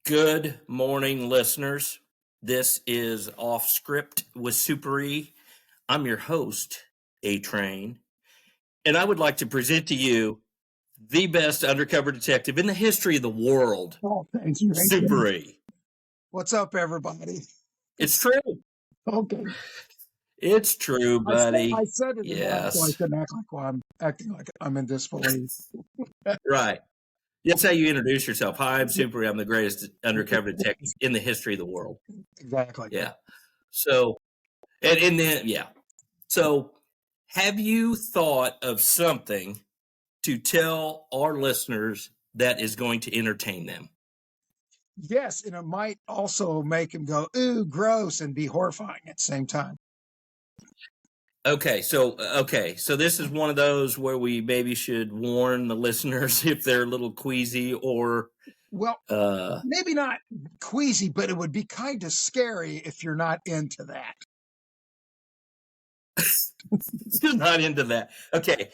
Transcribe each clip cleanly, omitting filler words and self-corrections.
Good morning, listeners. This is Off Script with Super E. I'm your host, A Train, and I would like to present to you the best undercover detective in the history of the world, Oh, thank you. Super E. What's up, everybody? It's true. Okay. It's true, buddy. I said it enough so I Yes. couldn't act like I'm acting like I'm in disbelief. Right. That's how you introduce yourself. Hi, I'm Super E. I'm the greatest undercover detective in the history of the world. Exactly. Yeah. So, and then, yeah. So, have you thought of something to tell our listeners that is going to entertain them? Yes, and it might also make him go, ooh, gross, and be horrifying at the same time. Okay, so this is one of those where we maybe should warn the listeners if they're a little queasy or Well, maybe not queasy, but it would be kind of scary if you're not into that. not into that. Okay.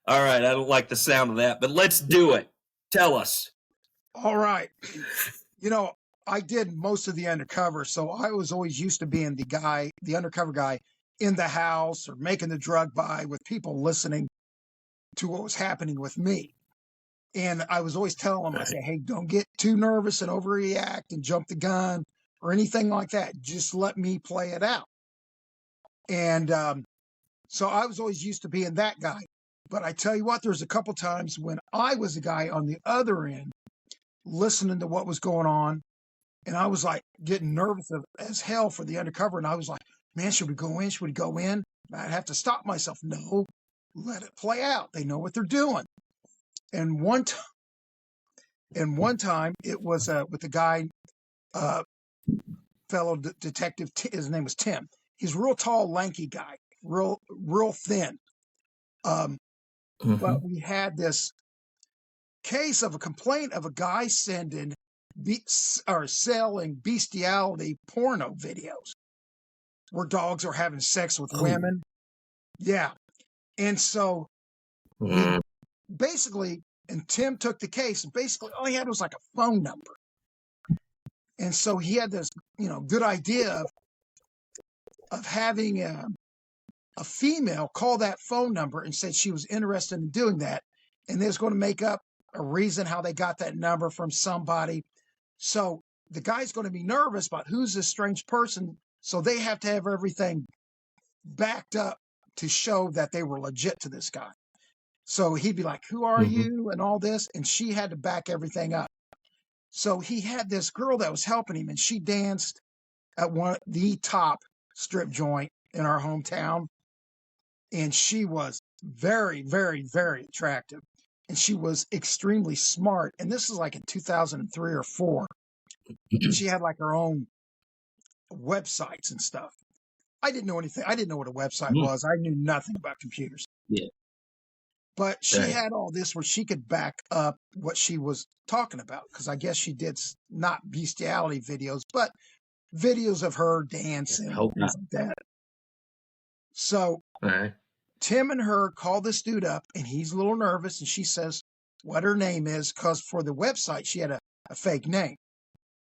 All right, I don't like the sound of that, but let's do it. Tell us. All right. I did most of the undercover, so I was always used to being the undercover guy in the house or making the drug buy with people listening to what was happening with me. And I was always telling them, I say, hey, don't get too nervous and overreact and jump the gun or anything like that. Just let me play it out. And so I was always used to being that guy. But I tell you what, there's a couple times when I was the guy on the other end listening to what was going on. And I was like getting nervous as hell for the undercover. And I was like, man, should we go in? Should we go in? I'd have to stop myself. No, let it play out. They know what they're doing. And one time it was with the guy, fellow detective. His name was Tim. He's a real tall, lanky guy, real thin. But we had this case of a complaint of a guy selling bestiality porno videos where dogs are having sex with women. Yeah. And so we basically, and Tim took the case, and basically all he had was like a phone number. And so he had this, good idea of having a female call that phone number and said she was interested in doing that. And they was going to make up a reason how they got that number from somebody. So the guy's going to be nervous about who's this strange person. So they have to have everything backed up to show that they were legit to this guy. So he'd be like, who are you? And all this. And she had to back everything up. So he had this girl that was helping him, and she danced at the top strip joint in our hometown. And she was very, very, very attractive. And she was extremely smart. And this is like in 2003 or 4. She had like her own websites and stuff. I didn't know anything. I didn't know what a website was. I knew nothing about computers. Yeah. But she had all this where she could back up what she was talking about. Because I guess she did not bestiality videos, but videos of her dancing and things like that. So Tim and her called this dude up, and he's a little nervous, and she says what her name is, because for the website she had a fake name.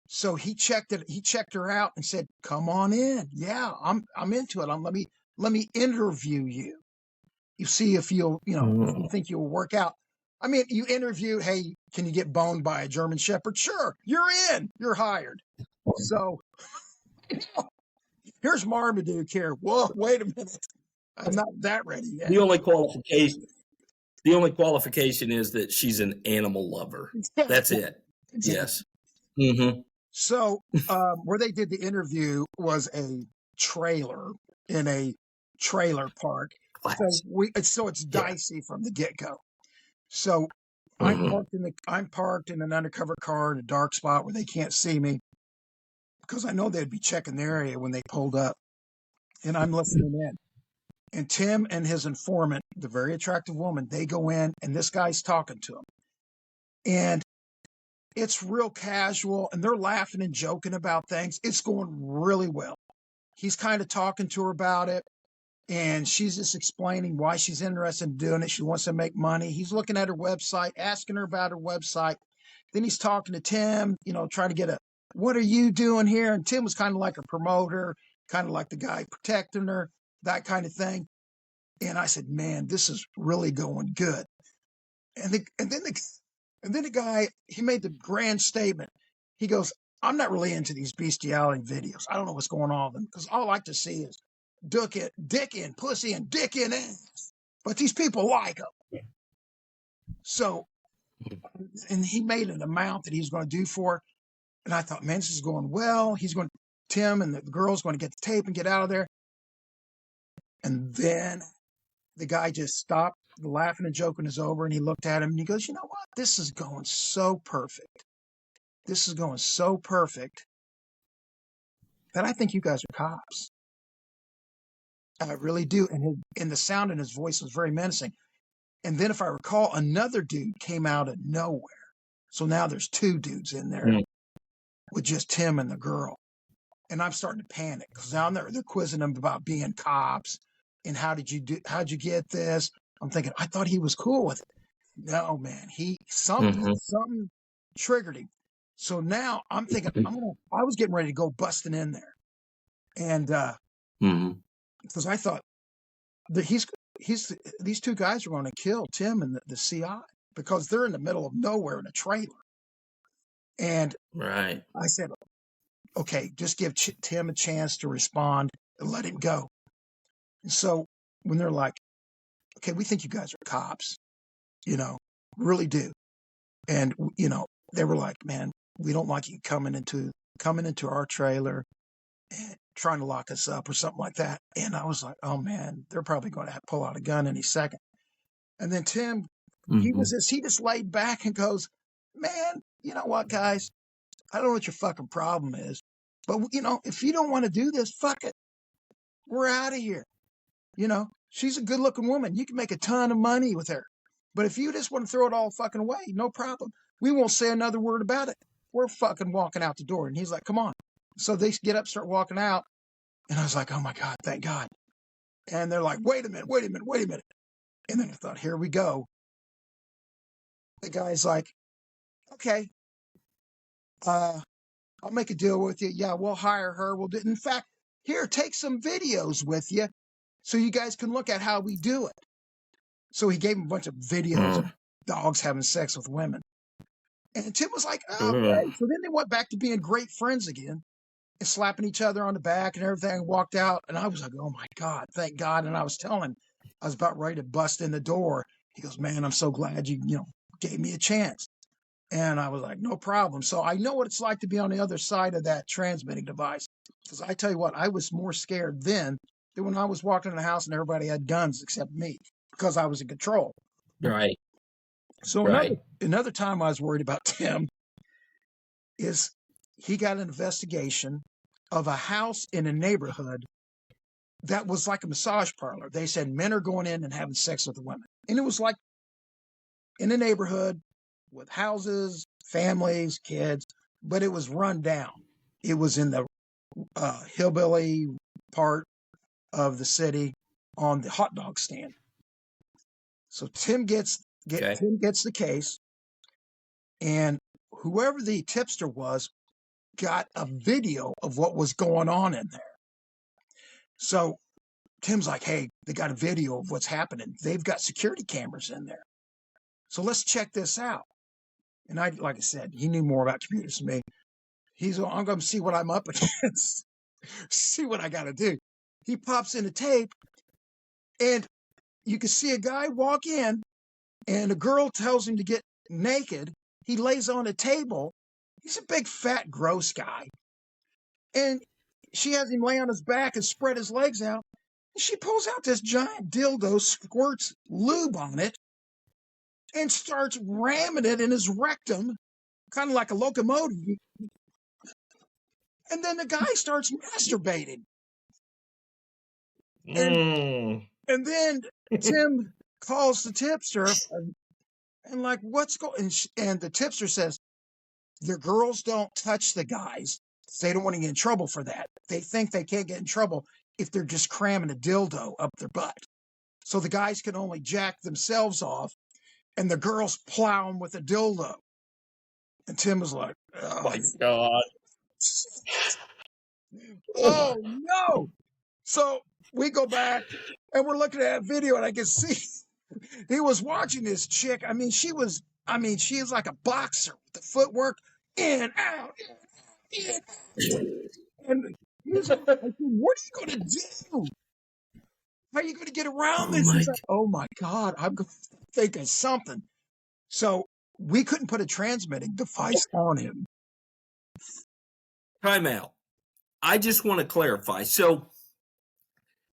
So he checked her out and said, "Come on in. Yeah, I'm into it. Let me interview you. You see if you'll, if you think you'll work out." I mean, you interviewed, hey, can you get boned by a German Shepherd? Sure, you're in. You're hired. So here's Marmaduke here. Whoa, wait a minute. I'm not that ready yet. The only qualification is that she's an animal lover. That's it. Yes. So where they did the interview was a trailer in a trailer park. So it's dicey from the get-go. So I'm parked in an undercover car in a dark spot where they can't see me, because I know they'd be checking the area when they pulled up. And I'm listening in. And Tim and his informant, the very attractive woman, they go in, and this guy's talking to him. And it's real casual, and they're laughing and joking about things. It's going really well. He's kind of talking to her about it. And she's just explaining why she's interested in doing it. She wants to make money. He's looking at her website, asking her about her website. Then he's talking to Tim, trying to get what are you doing here? And Tim was kind of like a promoter, kind of like the guy protecting her, that kind of thing. And I said, man, this is really going good. And then the guy, he made the grand statement. He goes, I'm not really into these bestiality videos. I don't know what's going on with them because all I like to see is dick in, pussy and dick in ass. But these people like them. So, and he made an amount that he was going to do for it. And I thought, man, this is going well. Tim and the girl's going to get the tape and get out of there. And then the guy just stopped. The laughing and joking is over. And he looked at him and he goes, you know what? This is going so perfect. This is going so perfect that I think you guys are cops. I really do. And the sound in his voice was very menacing. And then if I recall, another dude came out of nowhere. So now there's two dudes in there with just Tim and the girl. And I'm starting to panic because now they're quizzing him about being cops and how'd you get this? I'm thinking, I thought he was cool with it. No, man, something triggered him. So now I'm thinking I was getting ready to go busting in there. And because I thought that these two guys are going to kill Tim and the CI because they're in the middle of nowhere in a trailer. And right. I said, okay, just give Tim a chance to respond and let him go. And so when they're like, okay, we think you guys are cops, really do. And, they were like, man, we don't like you coming into our trailer and trying to lock us up or something like that. And I was like, oh man, they're probably going to pull out a gun any second. And then Tim, he just laid back and goes, man, you know what, guys? I don't know what your fucking problem is, but if you don't want to do this, fuck it. We're out of here. She's a good looking woman. You can make a ton of money with her. But if you just want to throw it all fucking away, no problem. We won't say another word about it. We're fucking walking out the door. And he's like, come on. So they get up, start walking out. And I was like, oh my God, thank God. And they're like, wait a minute. And then I thought, here we go. The guy's like, okay, I'll make a deal with you. Yeah, we'll hire her. We'll do it. In fact, here, take some videos with you so you guys can look at how we do it. So he gave him a bunch of videos of dogs having sex with women. And Tim was like, oh, okay. So then they went back to being great friends again and slapping each other on the back and everything and walked out. And I was like, oh my God, thank God. And I was telling him, I was about ready to bust in the door. He goes, man, I'm so glad you gave me a chance. And I was like, no problem. So I know what it's like to be on the other side of that transmitting device. Because I tell you what, I was more scared then than when I was walking in the house and everybody had guns except me because I was in control. Right. So another time I was worried about Tim is he got an investigation of a house in a neighborhood that was like a massage parlor. They said men are going in and having sex with the women. And it was like in a neighborhood with houses, families, kids, but it was run down. It was in the hillbilly part of the city on the hot dog stand. So Tim gets the case, and whoever the tipster was got a video of what was going on in there. So Tim's like, hey, they got a video of what's happening. They've got security cameras in there. So let's check this out. And like I said, he knew more about computers than me. I'm going to see what I'm up against, see what I got to do. He pops in a tape, and you can see a guy walk in, and a girl tells him to get naked. He lays on a table. He's a big, fat, gross guy. And she has him lay on his back and spread his legs out. And she pulls out this giant dildo, squirts lube on it, and starts ramming it in his rectum, kind of like a locomotive. And then the guy starts masturbating. And then Tim calls the tipster and like, what's going on? And the tipster says, the girls don't touch the guys. They don't want to get in trouble for that. They think they can't get in trouble if they're just cramming a dildo up their butt. So the guys can only jack themselves off, and the girls plow them with a dildo. And Tim was like, Oh my God. oh no. So we go back and we're looking at that video, and I can see he was watching this chick. I mean, she is like a boxer with the footwork in, out, in, in. And he's like, what are you going to do? How are you going to get around this? He's like, oh my God, I'm going to think of something. So we couldn't put a transmitting device on him. Time out. I just want to clarify. So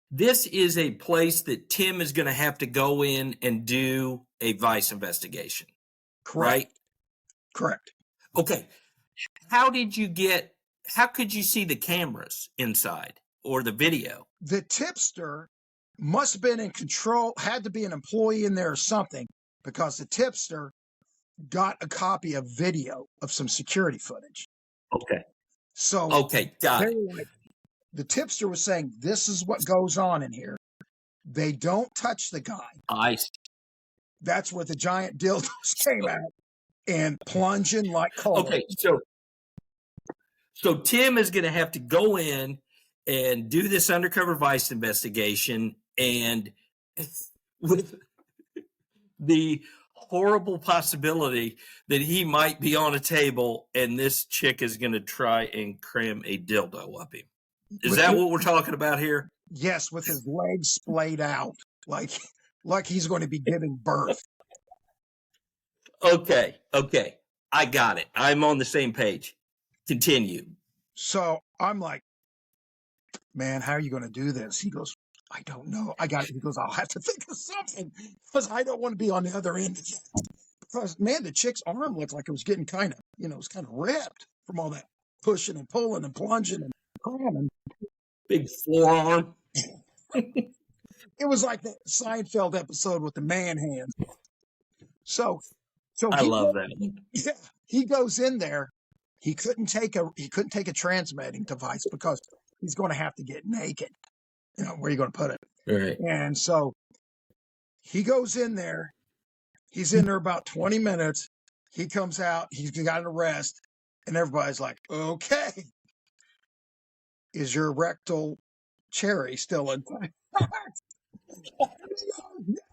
this is a place that Tim is going to have to go in and do a vice investigation. Correct. Right? Correct. Okay. How could you see the cameras inside or the video? The tipster must have been in control, had to be an employee in there or something, because the tipster got a copy of video of some security footage. Okay. So okay, got it. Like, the tipster was saying, this is what goes on in here. They don't touch the guy. That's where the giant dildos came out and plunging like coal. Okay, so Tim is going to have to go in and do this undercover vice investigation, and with the horrible possibility that he might be on a table and this chick is going to try and cram a dildo up him. Is that what we're talking about here? Yes, with his legs splayed out, like he's going to be giving birth. Okay. I got it. I'm on the same page. Continue. So I'm like, man, how are you going to do this? He goes, I don't know. He goes, I'll have to think of something, because I don't want to be on the other end of it. Because, man, the chick's arm looked like it was getting kind of, it was kind of ripped from all that pushing and pulling and plunging and cramming. Big forearm. It was like that Seinfeld episode with the man hands. So I love that. Yeah, he goes in there. He couldn't take a transmitting device because he's going to have to get naked. Where are you going to put it? Right. And so he goes in there. He's in there about 20 minutes. He comes out. He's got an arrest, and everybody's like, "Okay, is your rectal cherry still intact?"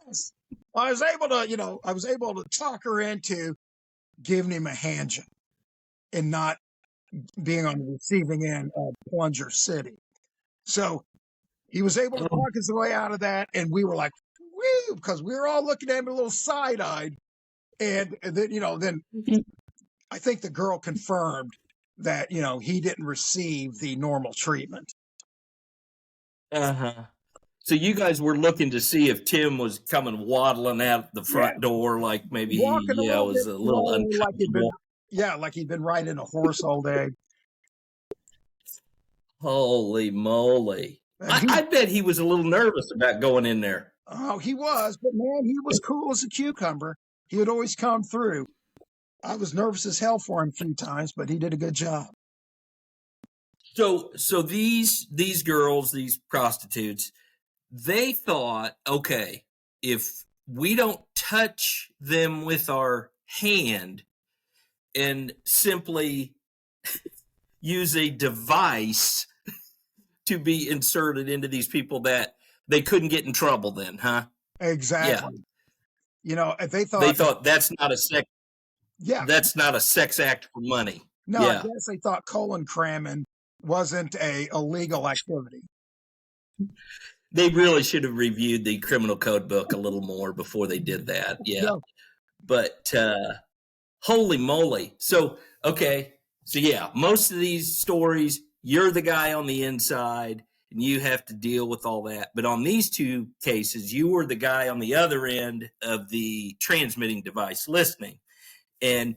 Yes. I was able to talk her into giving him a hand job and not being on the receiving end of Plunger City. So he was able to talk his way out of that, and we were like, woo, because we were all looking at him a little side-eyed. And then, then I think the girl confirmed that, he didn't receive the normal treatment. Uh-huh. So you guys were looking to see if Tim was coming waddling out the front door, like maybe he was a little uncomfortable. Like he'd been riding a horse all day. Holy moly. I bet he was a little nervous about going in there. Oh, he was, but man, he was cool as a cucumber. He would always come through. I was nervous as hell for him a few times, but he did a good job. So these girls, these prostitutes, they thought, okay, if we don't touch them with our hand and simply use a device to be inserted into these people, that they couldn't get in trouble then, huh? Exactly. Yeah. They thought that's not a sex. Yeah. That's not a sex act for money. No, yeah. I guess they thought colon cramming wasn't a illegal activity. They really should have reviewed the criminal code book a little more before they did that. Yeah. But holy moly. So yeah, most of these stories, you're the guy on the inside and you have to deal with all that. But on these two cases, you were the guy on the other end of the transmitting device listening. And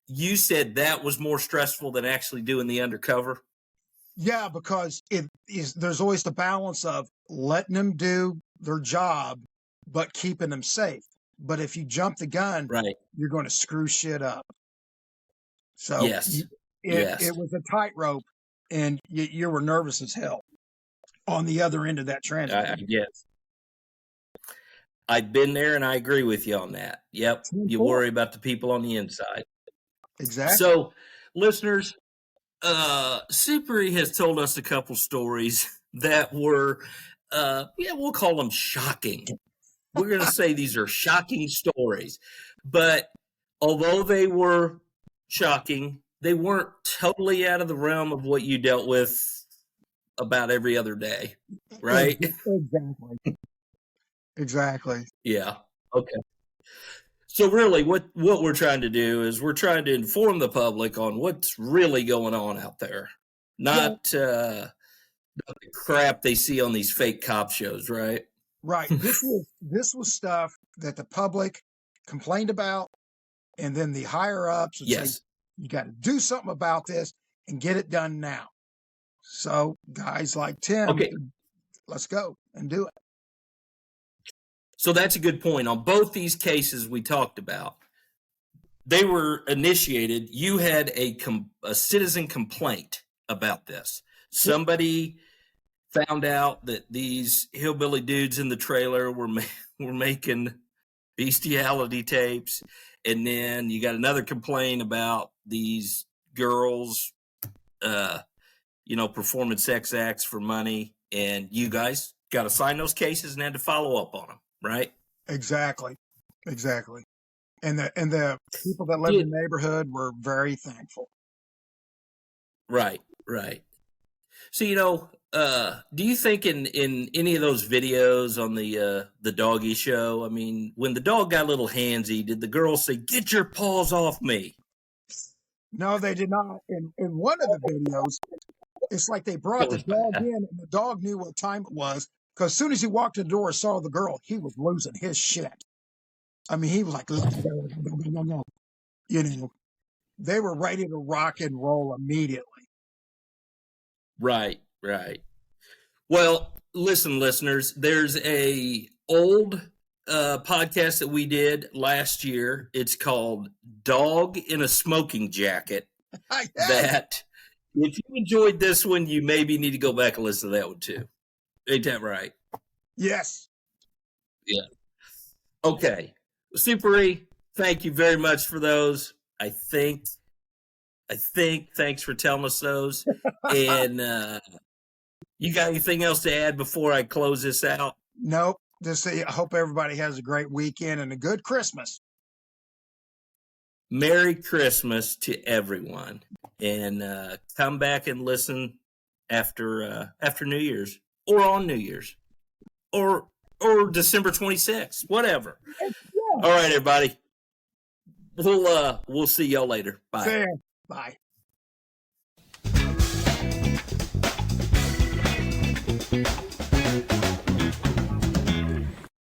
you said that was more stressful than actually doing the undercover? Yeah, because there's always the balance of letting them do their job, but keeping them safe. But if you jump the gun, right, you're going to screw shit up. So yes, it was a tightrope, and you were nervous as hell. on the other end of that transfer. I guess. I've been there, and I agree with you on that. Yep, you worry about the people on the inside. Exactly. So, listeners, Super E has told us a couple stories that were, we'll call them shocking. We're going to say these are shocking stories. But although they were shocking, they weren't totally out of the realm of what you dealt with about every other day, right? Exactly. Yeah. Okay. So really what we're trying to do is we're trying to inform the public on what's really going on out there. Not the crap they see on these fake cop shows, right? Right. This was stuff that the public complained about, and then the higher ups would say, you got to do something about this and get it done now. So guys like Tim, let's go and do it. So that's a good point. On both these cases we talked about, they were initiated. You had a citizen complaint about this. Somebody found out that these hillbilly dudes in the trailer were making bestiality tapes, and then you got another complaint about these girls, performing sex acts for money, and you guys got to sign those cases and had to follow up on them, right? Exactly. And the people that lived in the neighborhood were very thankful. Right. So, do you think in any of those videos on the doggy show, I mean, when the dog got a little handsy, did the girl say, "Get your paws off me"? No, they did not. In one of the videos, it's like they brought the dog in, and the dog knew what time it was, because as soon as he walked in the door and saw the girl, he was losing his shit. I mean, he was like, no. They were ready to rock and roll immediately. Right. Well, listen, listeners, there's a old podcast that we did last year. It's called Dog in a Smoking Jacket. That if you enjoyed this one, you maybe need to go back and listen to that one too. Ain't that right? Yes. Yeah. Okay. Super E, thank you very much for those. I think thanks for telling us those. And you got anything else to add before I close this out? Nope. Just say I hope everybody has a great weekend and a good Christmas. Merry Christmas to everyone. And come back and listen after New Year's or on New Year's or December 26th, whatever. Yeah. All right, everybody. We'll see y'all later. Bye. Bye.